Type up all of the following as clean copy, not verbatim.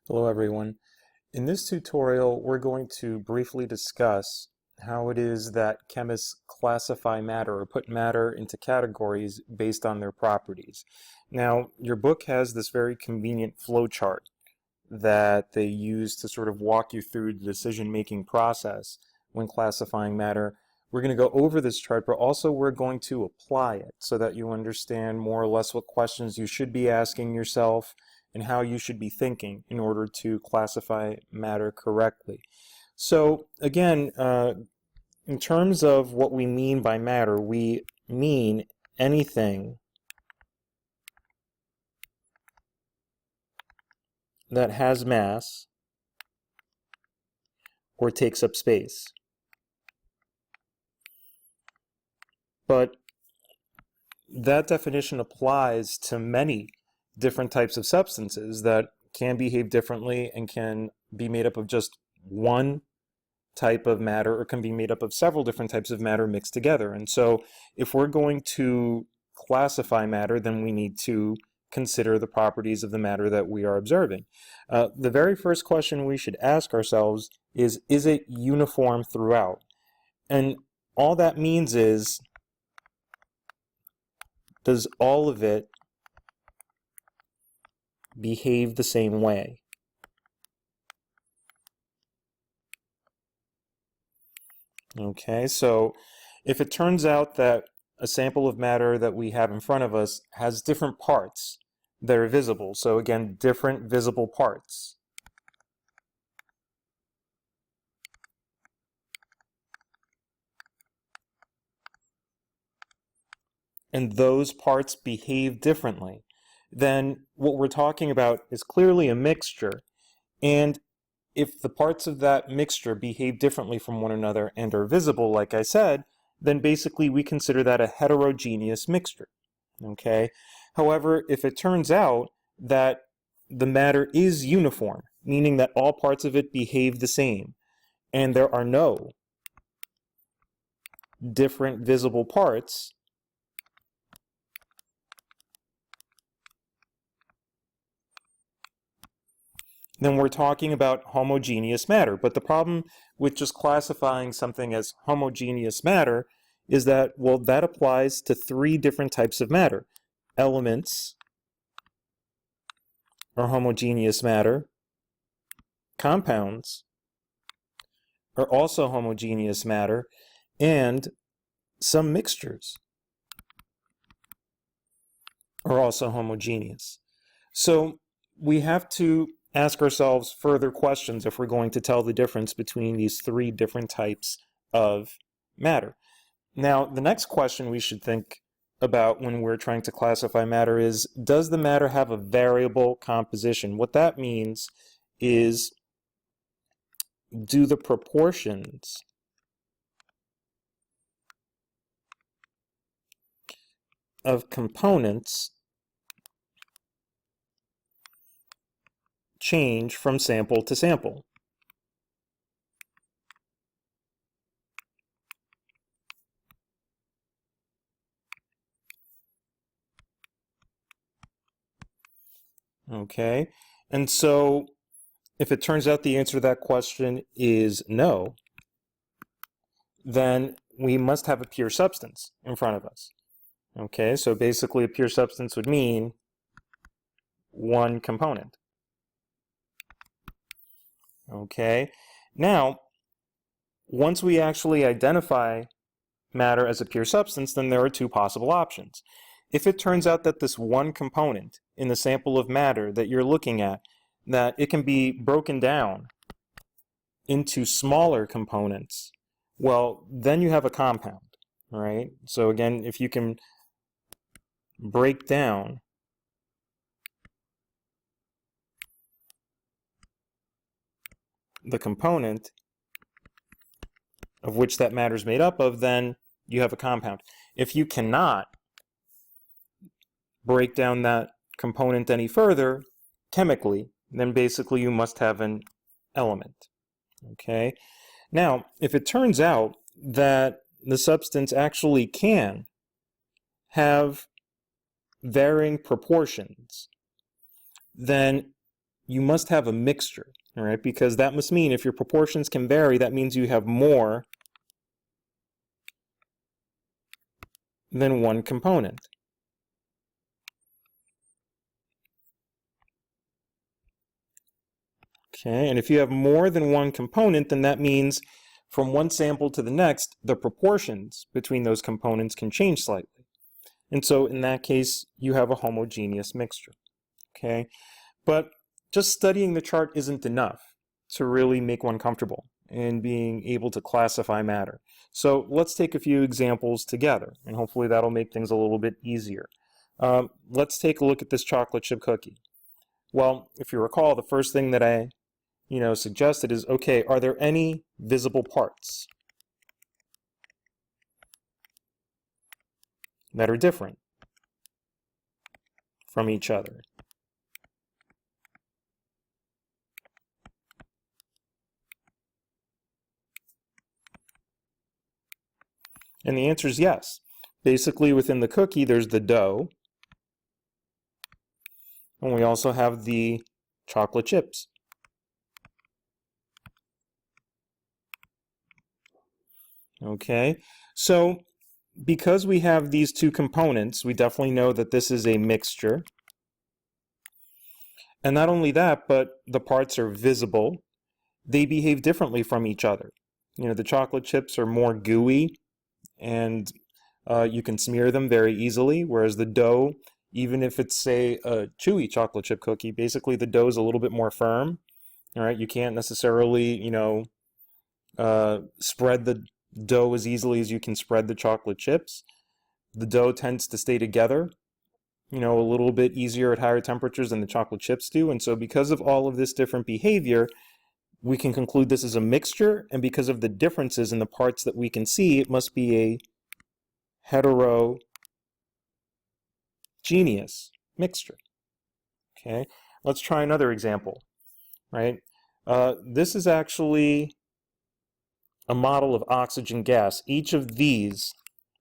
Hello everyone. In this tutorial, we're going to briefly discuss how it is that chemists classify matter or put matter into categories based on their properties. Now, your book has this very convenient flowchart that they use to sort of walk you through the decision-making process when classifying matter. We're going to go over this chart, but also we're going to apply it so that you understand more or less what questions you should be asking yourself and how you should be thinking in order to classify matter correctly. So again, in terms of what we mean by matter, we mean anything that has mass or takes up space. But that definition applies to many different types of substances that can behave differently and can be made up of just one type of matter or can be made up of several different types of matter mixed together. And so if we're going to classify matter, then we need to consider the properties of the matter that we are observing. The very first question we should ask ourselves is it uniform throughout? And all that means is, does all of it behave the same way? Okay, so if it turns out that a sample of matter that we have in front of us has different parts that are visible, so again, different visible parts, and those parts behave differently, then what we're talking about is clearly a mixture. And if the parts of that mixture behave differently from one another and are visible, like I said, then basically we consider that a heterogeneous mixture. Okay? However, if it turns out that the matter is uniform, meaning that all parts of it behave the same, and there are no different visible parts, then we're talking about homogeneous matter. But the problem with just classifying something as homogeneous matter is that, well, that applies to three different types of matter. Elements are homogeneous matter. Compounds are also homogeneous matter. And some mixtures are also homogeneous. So we have to ask ourselves further questions if we're going to tell the difference between these three different types of matter. Now, the next question we should think about when we're trying to classify matter is, does the matter have a variable composition? What that means is, do the proportions of components change from sample to sample? Okay, and so if it turns out the answer to that question is no, then we must have a pure substance in front of us. Okay, so basically a pure substance would mean one component. Okay, now once we actually identify matter as a pure substance, then there are two possible options. If it turns out that this one component in the sample of matter that you're looking at, that it can be broken down into smaller components, well, then you have a compound, right? So again, if you can break down the component of which that matter is made up of, then you have a compound. If you cannot break down that component any further chemically, then basically you must have an element. Okay? Now, if it turns out that the substance actually can have varying proportions, then you must have a mixture, all right? Because that must mean if your proportions can vary, that means you have more than one component. Okay, and if you have more than one component, then that means from one sample to the next, the proportions between those components can change slightly. And so in that case, you have a homogeneous mixture. Okay, but just studying the chart isn't enough to really make one comfortable in being able to classify matter. So let's take a few examples together, and hopefully that'll make things a little bit easier. Let's take a look at this chocolate chip cookie. Well, if you recall, the first thing that I suggested is, okay, are there any visible parts that are different from each other? And the answer is yes. Basically, within the cookie, there's the dough, and we also have the chocolate chips. Okay, so because we have these two components, we definitely know that this is a mixture. And not only that, but the parts are visible. They behave differently from each other. The chocolate chips are more gooey, and you can smear them very easily, whereas the dough, even if it's, say, a chewy chocolate chip cookie, basically the dough is a little bit more firm. All right, you can't necessarily, spread the dough as easily as you can spread the chocolate chips. The dough tends to stay together, a little bit easier at higher temperatures than the chocolate chips do. And so because of all of this different behavior, we can conclude this is a mixture, and because of the differences in the parts that we can see, it must be a heterogeneous mixture. Okay, let's try another example, right? This is actually a model of oxygen gas. Each of these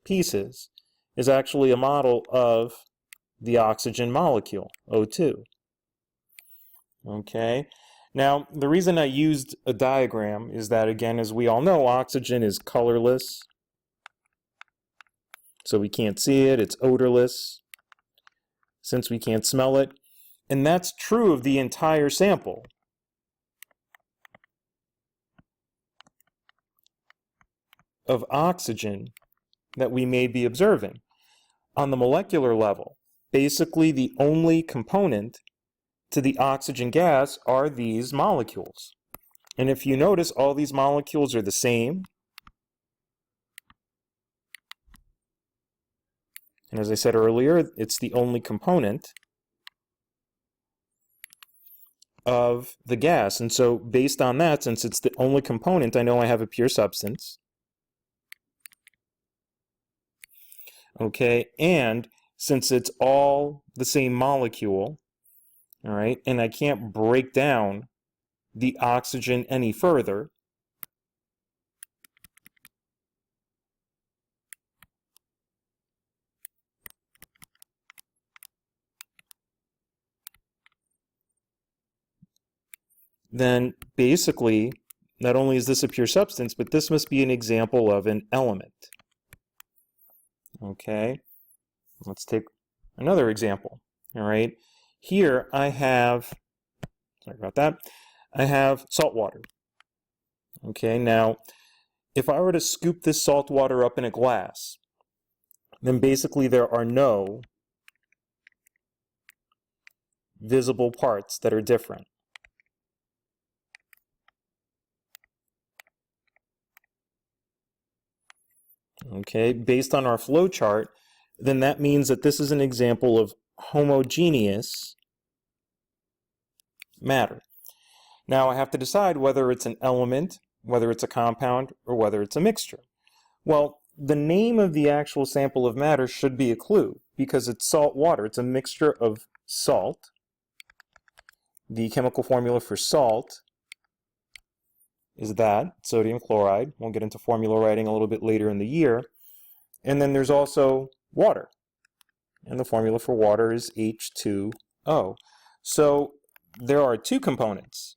pieces is actually a model of the oxygen molecule, O2. Okay, now the reason I used a diagram is that, again, as we all know, oxygen is colorless, so we can't see it. It's odorless, since we can't smell it. And that's true of the entire sample. Of oxygen that we may be observing. On the molecular level, basically the only component to the oxygen gas are these molecules. And if you notice, all these molecules are the same. And as I said earlier, it's the only component of the gas. And so based on that, since it's the only component, I know I have a pure substance. Okay, and since it's all the same molecule, all right, and I can't break down the oxygen any further, then basically, not only is this a pure substance, but this must be an example of an element. Okay, let's take another example. All right, here I have, sorry about that, I have salt water. Okay, now if I were to scoop this salt water up in a glass, then basically there are no visible parts that are different. Okay, based on our flow chart, then that means that this is an example of homogeneous matter. Now I have to decide whether it's an element, whether it's a compound, or whether it's a mixture. Well, the name of the actual sample of matter should be a clue, because it's salt water. It's a mixture of salt. The chemical formula for salt is that, sodium chloride. We'll get into formula writing a little bit later in the year. And then there's also water. And the formula for water is H2O. So there are two components.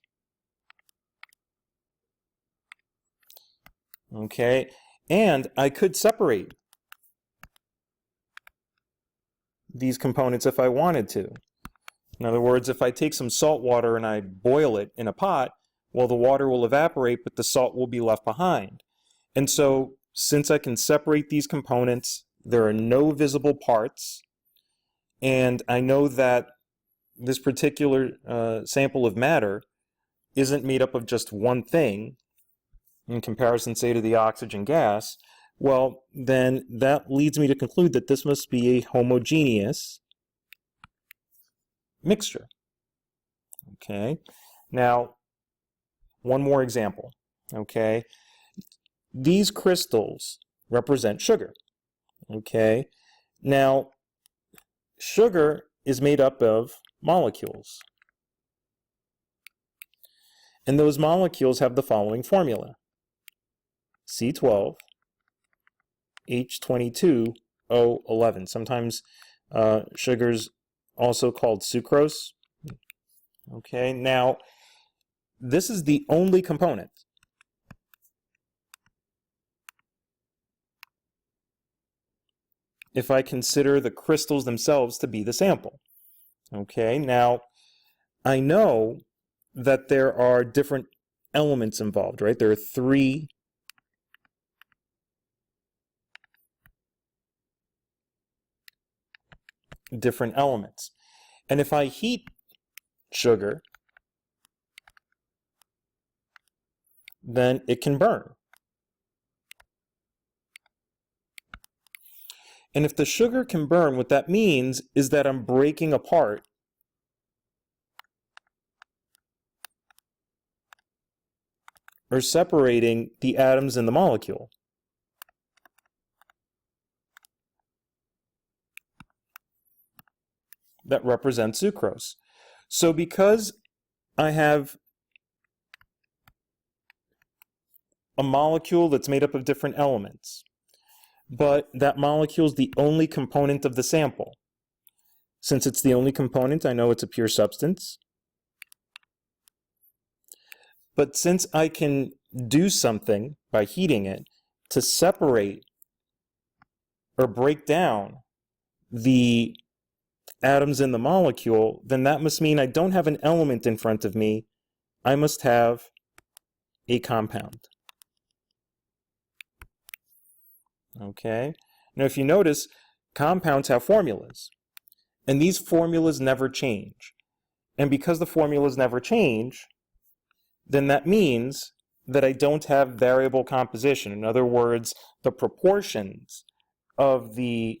Okay, and I could separate these components if I wanted to. In other words, if I take some salt water and I boil it in a pot, well, the water will evaporate, but the salt will be left behind. And so, since I can separate these components, there are no visible parts, and I know that this particular sample of matter isn't made up of just one thing, in comparison, say, to the oxygen gas, well, then that leads me to conclude that this must be a homogeneous mixture. Okay, now one more example. Okay, these crystals represent sugar. Okay, now sugar is made up of molecules, and those molecules have the following formula: C12 H22O11. Sometimes sugar's also called sucrose. Okay, now this is the only component. If I consider the crystals themselves to be the sample. Okay, now I know that there are different elements involved, right? There are three different elements. And if I heat sugar, then it can burn. And if the sugar can burn, what that means is that I'm breaking apart or separating the atoms in the molecule. That represents sucrose. So because I have a molecule that's made up of different elements, but that molecule is the only component of the sample. Since it's the only component, I know it's a pure substance. But since I can do something by heating it to separate or break down the atoms in the molecule, then that must mean I don't have an element in front of me. I must have a compound. Okay. Now, if you notice, compounds have formulas, and these formulas never change. And because the formulas never change, then that means that I don't have variable composition. In other words, the proportions of the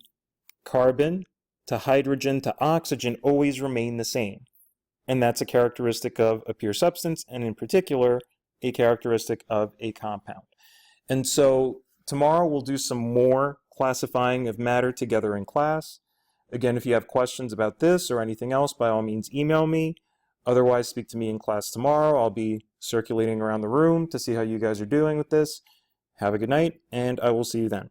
carbon to hydrogen to oxygen always remain the same. And that's a characteristic of a pure substance, and in particular, a characteristic of a compound. And so tomorrow we'll do some more classifying of matter together in class. Again, if you have questions about this or anything else, by all means email me. Otherwise, speak to me in class tomorrow. I'll be circulating around the room to see how you guys are doing with this. Have a good night, and I will see you then.